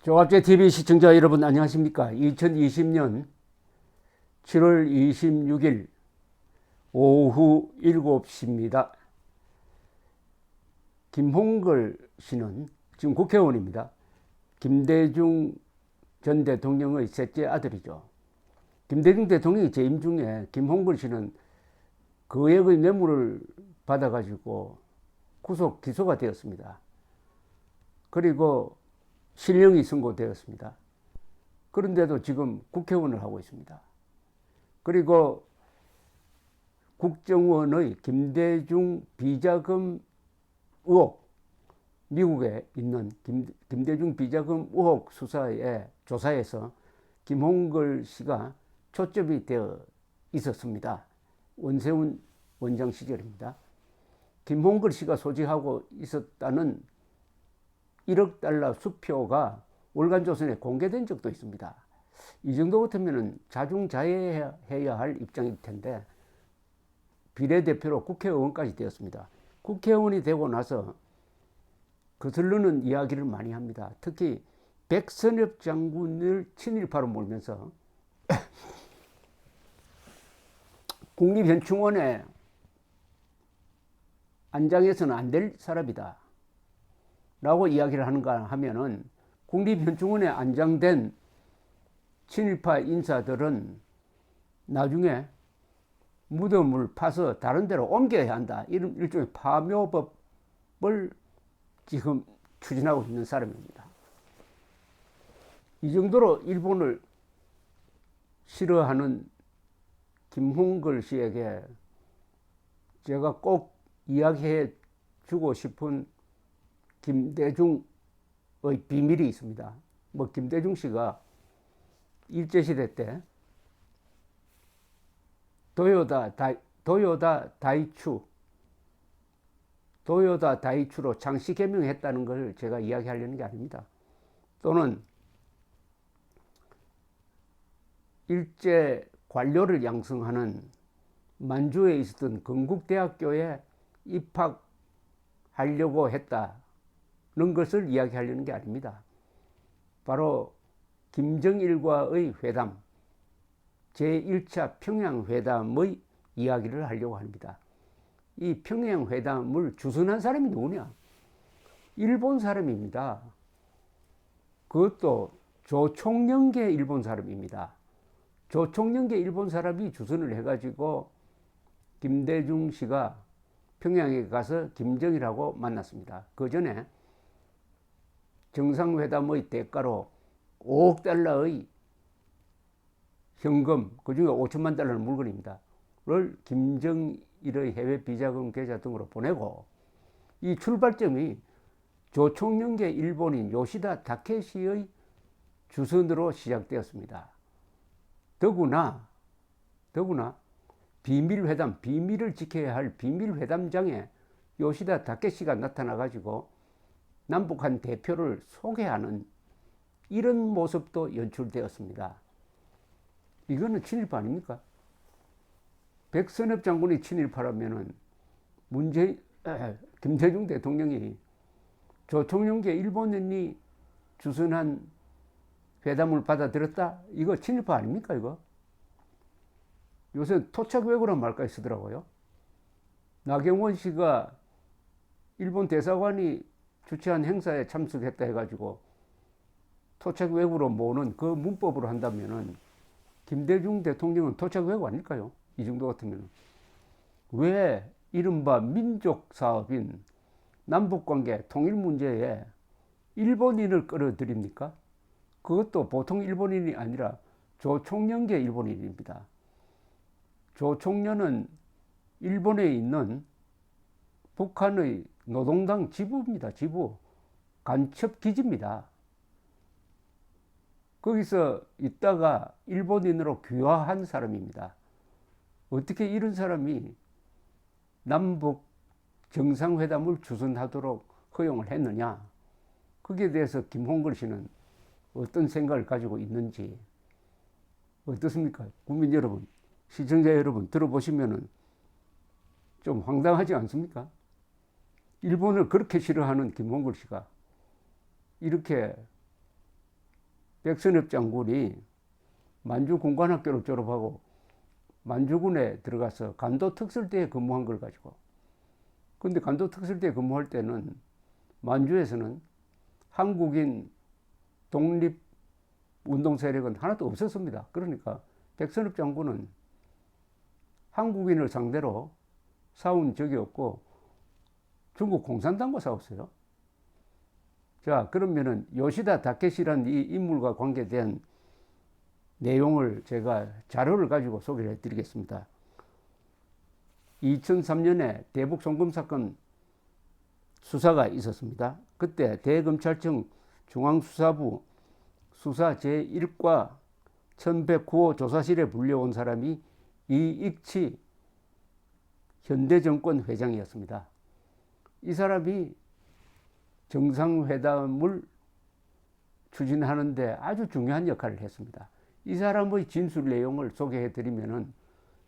조갑제TV 시청자 여러분 안녕하십니까. 2020년 7월 26일 오후 7시입니다. 김홍걸 씨는 지금 국회의원입니다. 김대중 전 대통령의 셋째 아들이죠. 김대중 대통령이 재임 중에 김홍걸 씨는 거액의 뇌물을 받아가지고 구속 기소가 되었습니다. 그리고 실형이 선고되었습니다. 그런데도 지금 국회의원을 하고 있습니다. 그리고 국정원의 김대중 비자금 의혹, 미국에 있는 김대중 비자금 의혹 조사에서 김홍걸 씨가 초점이 되어 있었습니다. 원세훈 원장 시절입니다. 김홍걸 씨가 소지하고 있었다는 1억 달러 수표가 월간조선에 공개된 적도 있습니다. 이 정도 같으면 자중자애해야 할 입장일 텐데 비례대표로 국회의원까지 되었습니다. 국회의원이 되고 나서 거슬르는 이야기를 많이 합니다. 특히 백선엽 장군을 친일파로 몰면서 국립현충원에 안장해서는 안 될 사람이다 라고 이야기를 하는가 하면은 국립현충원에 안장된 친일파 인사들은 나중에 무덤을 파서 다른 데로 옮겨야 한다. 이런 일종의 파묘법을 지금 추진하고 있는 사람입니다. 이 정도로 일본을 싫어하는 김홍걸 씨에게 제가 꼭 이야기해 주고 싶은 김대중의 비밀이 있습니다. 김대중 씨가 일제시대 때 도요다 다이추로 장씨 개명했다는 걸 제가 이야기하려는 게 아닙니다. 또는 일제 관료를 양성하는 만주에 있었던 건국대학교에 입학하려고 했다는 것을 이야기하려는 게 아닙니다. 바로 김정일과의 회담, 제1차 평양회담의 이야기를 하려고 합니다. 이 평양회담을 주선한 사람이 누구냐? 일본 사람입니다. 그것도 조총련계 일본 사람입니다. 조총련계 일본 사람이 주선을 해가지고 김대중 씨가 평양에 가서 김정일하고 만났습니다. 그 전에 정상회담의 대가로 5억 달러의 현금, 그 중에 5천만 달러는 물건입니다. 를 김정일의 해외 비자금 계좌 등으로 보내고, 이 출발점이 조총련계 일본인 요시다 다케시의 주선으로 시작되었습니다. 더구나 비밀회담, 비밀을 지켜야 할 비밀회담장에 요시다 다케시가 나타나가지고 남북한 대표를 소개하는 이런 모습도 연출되었습니다. 이거는 친일파 아닙니까? 백선엽 장군이 친일파라면은 김대중 대통령이 조총련계 일본인이 주선한 회담을 받아들였다? 이거 친일파 아닙니까, 이거? 요새 토착외교란 말까지 쓰더라고요. 나경원 씨가 일본 대사관이 주최한 행사에 참석했다 해가지고 토착외교로 모으는 그 문법으로 한다면은 김대중 대통령은 토착외교 아닐까요? 이 정도 같으면. 왜 이른바 민족 사업인 남북관계 통일 문제에 일본인을 끌어들입니까? 그것도 보통 일본인이 아니라 조총련계 일본인입니다. 조총련은 일본에 있는 북한의 노동당 지부입니다. 지부. 간첩기지입니다. 거기서 있다가 일본인으로 귀화한 사람입니다. 어떻게 이런 사람이 남북 정상회담을 주선하도록 허용을 했느냐? 거기에 대해서 김홍걸 씨는 어떤 생각을 가지고 있는지 어떻습니까? 국민 여러분, 시청자 여러분 들어보시면은 좀 황당하지 않습니까? 일본을 그렇게 싫어하는 김홍걸 씨가 이렇게 백선엽 장군이 만주 군관학교를 졸업하고 만주군에 들어가서 간도 특설대에 근무한 걸 가지고, 근데 간도 특설대에 근무할 때는 만주에서는 한국인 독립 운동 세력은 하나도 없었습니다. 그러니까 백선엽 장군은 한국인을 상대로 싸운 적이 없고 중국 공산당과 싸웠어요. 자, 그러면은 요시다 다케시라는 이 인물과 관계된 내용을 제가 자료를 가지고 소개를 해드리겠습니다. 2003년에 대북 송금 사건 수사가 있었습니다. 그때 대검찰청 중앙수사부 수사 제1과 1109호 조사실에 불려온 사람이 이익치 현대정권 회장이었습니다. 이 사람이 정상회담을 추진하는데 아주 중요한 역할을 했습니다. 이 사람의 진술 내용을 소개해 드리면은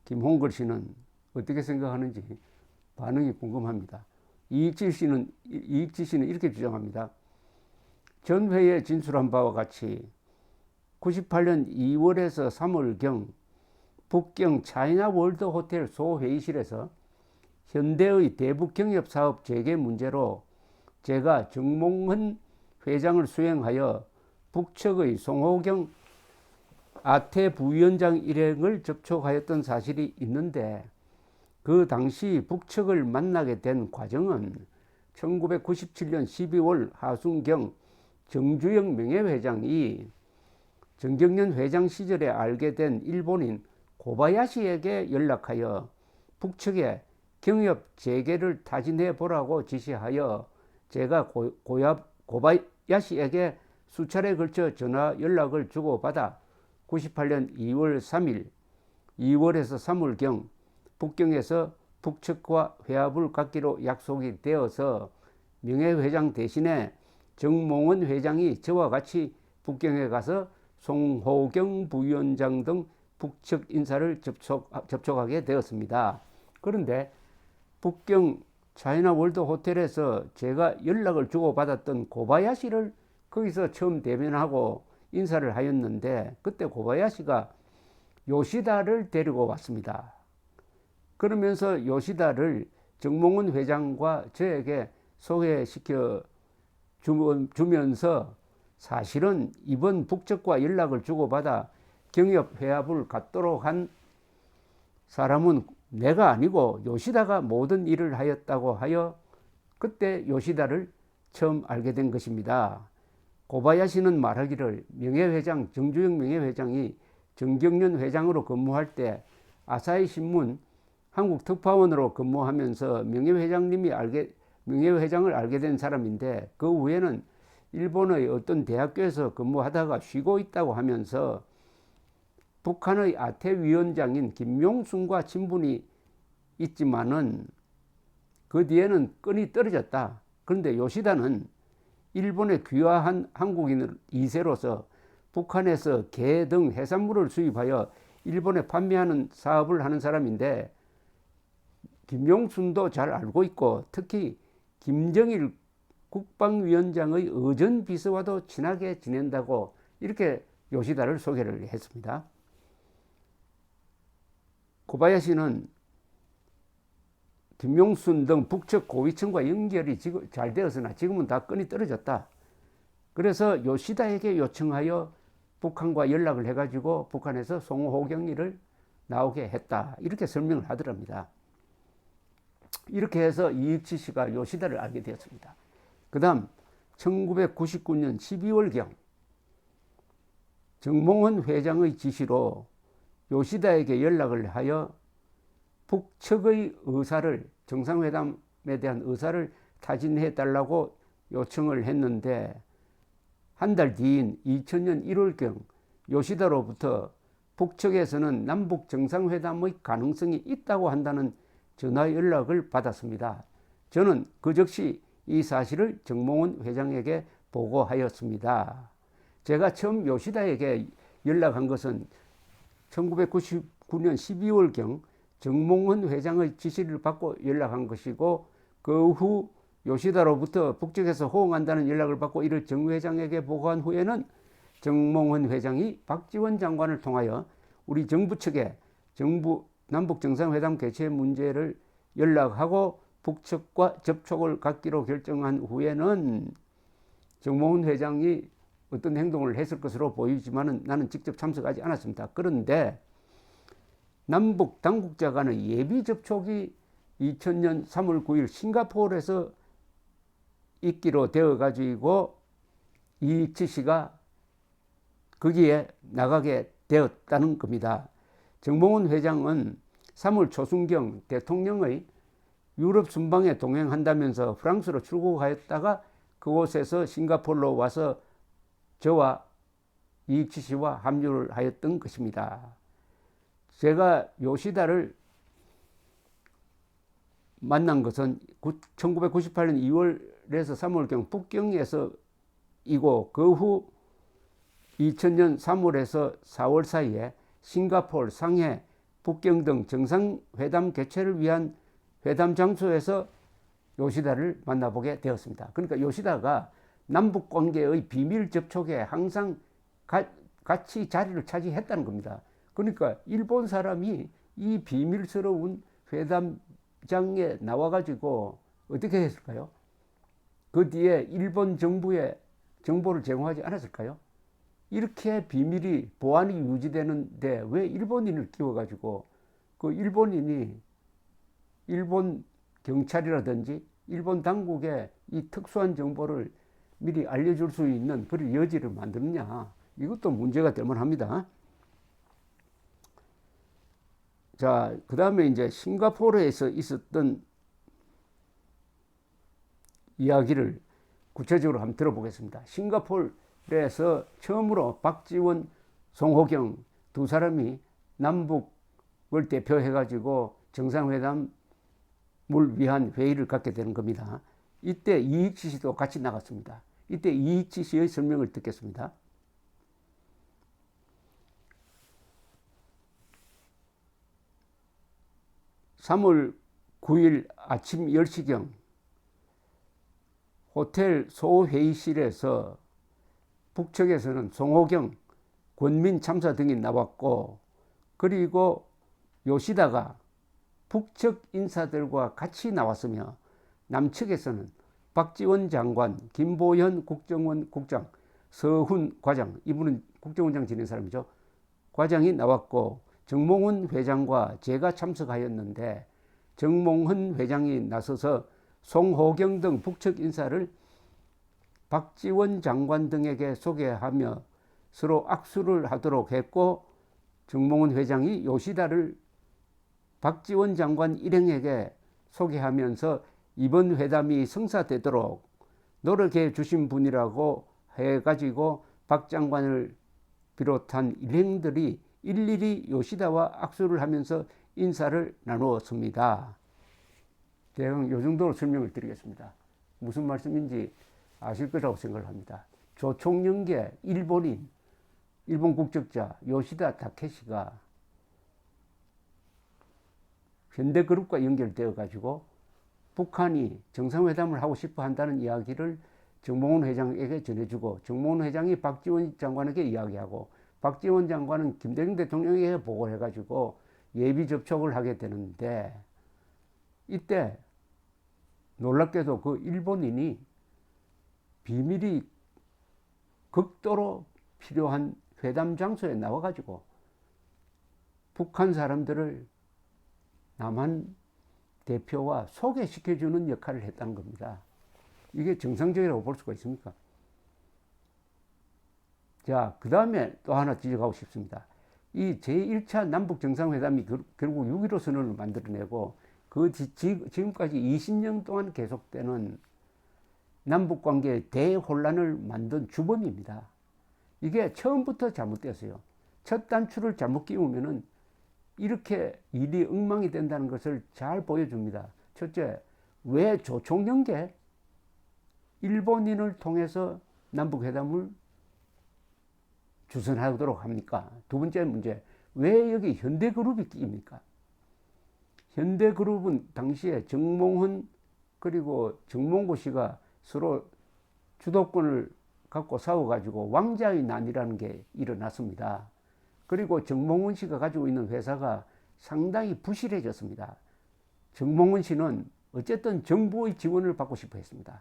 김홍걸 씨는 어떻게 생각하는지 반응이 궁금합니다. 이익치 씨는 이렇게 주장합니다. 전 회에 진술한 바와 같이 98년 2월에서 3월경 북경 차이나 월드 호텔 소회의실에서 현대의 대북 경협 사업 재개 문제로 제가 정몽헌 회장을 수행하여 북측의 송호경 아태 부위원장 일행을 접촉하였던 사실이 있는데, 그 당시 북측을 만나게 된 과정은 1997년 12월 하순경 정주영 명예회장이 정경련 회장 시절에 알게 된 일본인 고바야시에게 연락하여 북측에 경협 재개를 타진해 보라고 지시하여 제가 고바야시에게 수차례 걸쳐 전화 연락을 주고받아 98년 2월 3일, 2월에서 3월경 북경에서 북측과 회합을 갖기로 약속이 되어서 명예회장 대신에 정몽헌 회장이 저와 같이 북경에 가서 송호경 부위원장 등 북측 인사를 접촉하게 되었습니다. 그런데 북경 차이나 월드 호텔에서 제가 연락을 주고받았던 고바야시를 거기서 처음 대면하고 인사를 하였는데, 그때 고바야시가 요시다를 데리고 왔습니다. 그러면서 요시다를 정몽헌 회장과 저에게 소개시켜 주면서 사실은 이번 북측과 연락을 주고받아 경협 회합을 갖도록 한 사람은 내가 아니고 요시다가 모든 일을 하였다고 하여 그때 요시다를 처음 알게 된 것입니다. 고바야시는 말하기를 명예회장 정주영 명예회장이 정경련 회장으로 근무할 때 아사히 신문 한국 특파원으로 근무하면서 명예회장을 알게 된 사람인데, 그 후에는 일본의 어떤 대학교에서 근무하다가 쉬고 있다고 하면서 북한의 아태 위원장인 김용순과 친분이 있지만은 그 뒤에는 끈이 떨어졌다. 그런데 요시다는 일본에 귀화한 한국인 2세로서 북한에서 게 등 해산물을 수입하여 일본에 판매하는 사업을 하는 사람인데, 김용순도 잘 알고 있고 특히 김정일 국방위원장의 의전 비서와도 친하게 지낸다고 이렇게 요시다를 소개를 했습니다. 고바야시는 김용순 등 북측 고위층과 연결이 잘 되었으나 지금은 다 끈이 떨어졌다. 그래서 요시다에게 요청하여 북한과 연락을 해가지고 북한에서 송호경이를 나오게 했다. 이렇게 설명을 하더랍니다. 이렇게 해서 이익치 씨가 요시다를 알게 되었습니다. 그 다음 1999년 12월경 정몽헌 회장의 지시로 요시다에게 연락을 하여 북측의 의사를, 정상회담에 대한 의사를 타진해 달라고 요청을 했는데, 한 달 뒤인 2000년 1월경 요시다로부터 북측에서는 남북 정상회담의 가능성이 있다고 한다는 전화 연락을 받았습니다. 저는 그 즉시 이 사실을 정몽헌 회장에게 보고하였습니다. 제가 처음 요시다에게 연락한 것은 1999년 12월경 정몽헌 회장의 지시를 받고 연락한 것이고, 그 후 요시다로부터 북측에서 호응한다는 연락을 받고 이를 정 회장에게 보고한 후에는 정몽훈 회장이 박지원 장관을 통하여 우리 정부 측에 남북 정상회담 개최 문제를 연락하고 북측과 접촉을 갖기로 결정한 후에는 정몽훈 회장이 어떤 행동을 했을 것으로 보이지만은 나는 직접 참석하지 않았습니다. 그런데 남북 당국자 간의 예비 접촉이 2000년 3월 9일 싱가포르에서 있기로 되어 가지고 이익치 씨가 거기에 나가게 되었다는 겁니다. 정몽훈 회장은 3월 초순경 대통령의 유럽 순방에 동행한다면서 프랑스로 출국하였다가 그곳에서 싱가포르로 와서 저와 이익치 씨와 합류를 하였던 것입니다. 제가 요시다를 만난 것은 1998년 2월에서 3월경 북경에서 이고 그 후 2000년 3월에서 4월 사이에 싱가포르, 상해, 북경 등 정상회담 개최를 위한 회담 장소에서 요시다를 만나보게 되었습니다. 그러니까 요시다가 남북 관계의 비밀 접촉에 항상 같이 자리를 차지했다는 겁니다. 그러니까 일본 사람이 이 비밀스러운 회담장에 나와가지고 어떻게 했을까요? 그 뒤에 일본 정부에 정보를 제공하지 않았을까요? 이렇게 비밀이 보안이 유지되는데 왜 일본인을 끼워가지고 그 일본인이 일본 경찰이라든지 일본 당국에 이 특수한 정보를 미리 알려줄 수 있는 그런 여지를 만드느냐, 이것도 문제가 될 만합니다. 자, 그 다음에 이제 싱가포르에서 있었던 이야기를 구체적으로 한번 들어보겠습니다. 싱가포르에서 처음으로 박지원, 송호경 두 사람이 남북을 대표해가지고 정상회담을 위한 회의를 갖게 되는 겁니다. 이때 이익치 씨도 같이 나갔습니다. 이때 이익치 씨의 설명을 듣겠습니다. (3월 9일) 아침 10시경 호텔 소회의실에서 북측에서는 송호경, 권민 참사 등이 나왔고, 그리고 요시다가 북측 인사들과 같이 나왔으며 남측에서는 박지원 장관, 김보현 국정원 국장, 서훈 과장, 이분은 국정원장 지낸 사람이죠, 과장이 나왔고, 정몽훈 회장과 제가 참석하였는데 정몽훈 회장이 나서서 송호경 등 북측 인사를 박지원 장관 등에게 소개하며 서로 악수를 하도록 했고, 정몽훈 회장이 요시다를 박지원 장관 일행에게 소개하면서 이번 회담이 성사되도록 노력해 주신 분이라고 해가지고 박 장관을 비롯한 일행들이 일일이 요시다와 악수를 하면서 인사를 나누었습니다. 대강 이 정도로 설명을 드리겠습니다. 무슨 말씀인지 아실 거라고 생각을 합니다. 조총련계 일본인, 일본 국적자 요시다 타케시가 현대그룹과 연결되어 가지고 북한이 정상회담을 하고 싶어 한다는 이야기를 정몽훈 회장에게 전해주고, 정몽훈 회장이 박지원 장관에게 이야기하고, 박지원 장관은 김대중 대통령에게 보고를 해가지고 예비 접촉을 하게 되는데, 이때 놀랍게도 그 일본인이 비밀이 극도로 필요한 회담 장소에 나와가지고 북한 사람들을 남한 대표와 소개시켜주는 역할을 했다는 겁니다. 이게 정상적이라고 볼 수가 있습니까? 자, 그 다음에 또 하나 지적하고 싶습니다. 이 제1차 남북 정상회담이 결국 6.15 선언을 만들어내고 지금까지 20년 동안 계속되는 남북관계의 대혼란을 만든 주범입니다. 이게 처음부터 잘못됐어요. 첫 단추를 잘못 끼우면은 이렇게 일이 엉망이 된다는 것을 잘 보여줍니다. 첫째, 왜 조총련계 일본인을 통해서 남북회담을 주선하도록 합니까? 두 번째 문제, 왜 여기 현대그룹이 끼입니까? 현대그룹은 당시에 정몽훈 그리고 정몽구 씨가 서로 주도권을 갖고 싸워가지고 왕자의 난이라는 게 일어났습니다. 그리고 정몽원 씨가 가지고 있는 회사가 상당히 부실해졌습니다. 정몽원 씨는 어쨌든 정부의 지원을 받고 싶어 했습니다.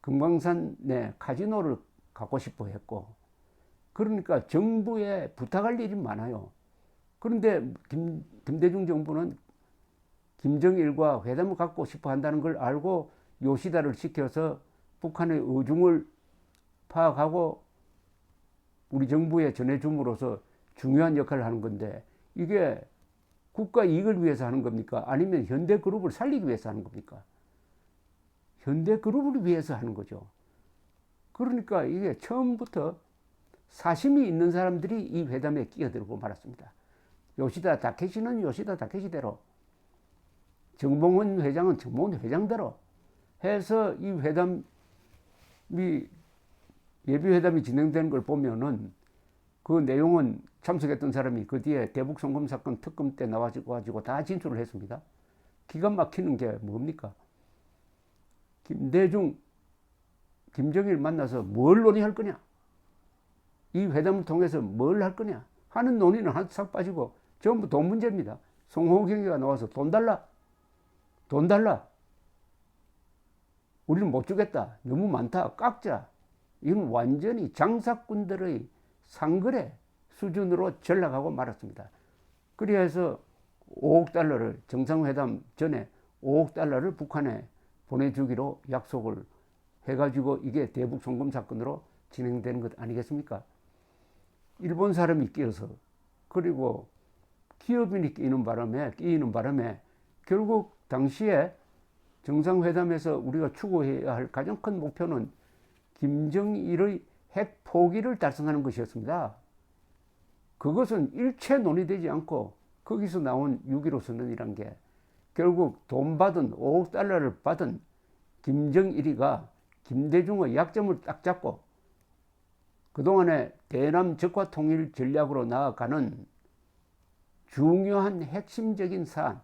금강산 카지노를 갖고 싶어 했고, 그러니까 정부에 부탁할 일이 많아요. 그런데 김대중 정부는 김정일과 회담을 갖고 싶어 한다는 걸 알고 요시다를 시켜서 북한의 의중을 파악하고 우리 정부에 전해줌으로써 중요한 역할을 하는 건데, 이게 국가 이익을 위해서 하는 겁니까? 아니면 현대그룹을 살리기 위해서 하는 겁니까? 현대그룹을 위해서 하는 거죠. 그러니까 이게 처음부터 사심이 있는 사람들이 이 회담에 끼어들고 말았습니다. 요시다 다케시는 요시다 다케시대로, 정몽원 회장은 정몽원 회장대로 해서 이 회담이, 예비회담이 진행되는 걸 보면은 그 내용은 참석했던 사람이 그 뒤에 대북송금 사건 특검 때 나와가지고 다 진술을 했습니다. 기가 막히는 게 뭡니까? 김대중, 김정일 만나서 뭘 논의할 거냐? 이 회담을 통해서 뭘 할 거냐? 하는 논의는 한싹 빠지고 전부 돈 문제입니다. 송호경이가 나와서 돈 달라. 돈 달라. 우리는 못 주겠다. 너무 많다. 깎자. 이건 완전히 장사꾼들의 상거래 수준으로 전락하고 말았습니다. 그래서 5억 달러를 정상회담 전에 5억 달러를 북한에 보내주기로 약속을 해가지고 이게 대북 송금 사건으로 진행되는 것 아니겠습니까? 일본 사람이 끼어서, 그리고 기업인이 끼이는 바람에 결국 당시에 정상회담에서 우리가 추구해야 할 가장 큰 목표는 김정일의 핵 포기를 달성하는 것이었습니다. 그것은 일체 논의되지 않고 거기서 나온 6.15 선언이란 게 결국 돈 받은 5억 달러를 받은 김정일이가 김대중의 약점을 딱 잡고 그동안에 대남 적화 통일 전략으로 나아가는 중요한 핵심적인 사안,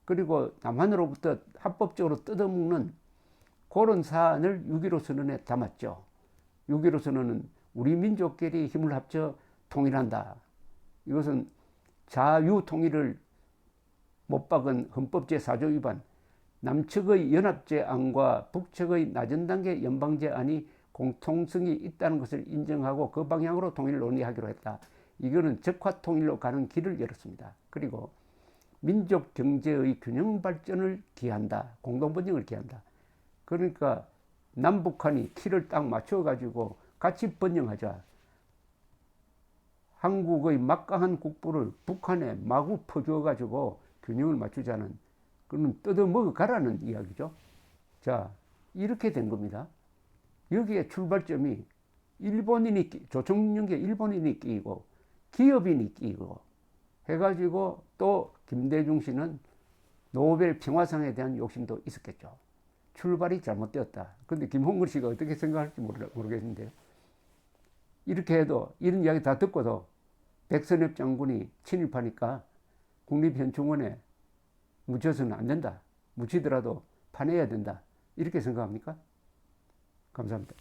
그리고 남한으로부터 합법적으로 뜯어먹는 그런 사안을 6.15 선언에 담았죠. 6.15 선언은 우리 민족끼리 힘을 합쳐 통일한다. 이것은 자유통일을 못 박은 헌법 제4조 위반, 남측의 연합제안과 북측의 낮은 단계 연방제안이 공통성이 있다는 것을 인정하고 그 방향으로 통일을 논의하기로 했다. 이거는 적화통일로 가는 길을 열었습니다. 그리고 민족 경제의 균형 발전을 기한다. 공동번영을 기한다. 그러니까 남북한이 키를 딱 맞춰가지고 같이 번영하자. 한국의 막강한 국부를 북한에 마구 퍼주어가지고 균형을 맞추자는, 그건 뜯어먹어 가라는 이야기죠. 자, 이렇게 된 겁니다. 여기에 출발점이 조총련계 일본인이 끼고 기업인이 끼고 해가지고 또 김대중 씨는 노벨 평화상에 대한 욕심도 있었겠죠. 출발이 잘못되었다. 근데 김홍근 씨가 어떻게 생각할지 모르겠는데요. 이렇게 해도 이런 이야기 다 듣고도 백선엽 장군이 친일파니까 국립현충원에 묻혀서는 안 된다. 묻히더라도 파내야 된다. 이렇게 생각합니까? 감사합니다.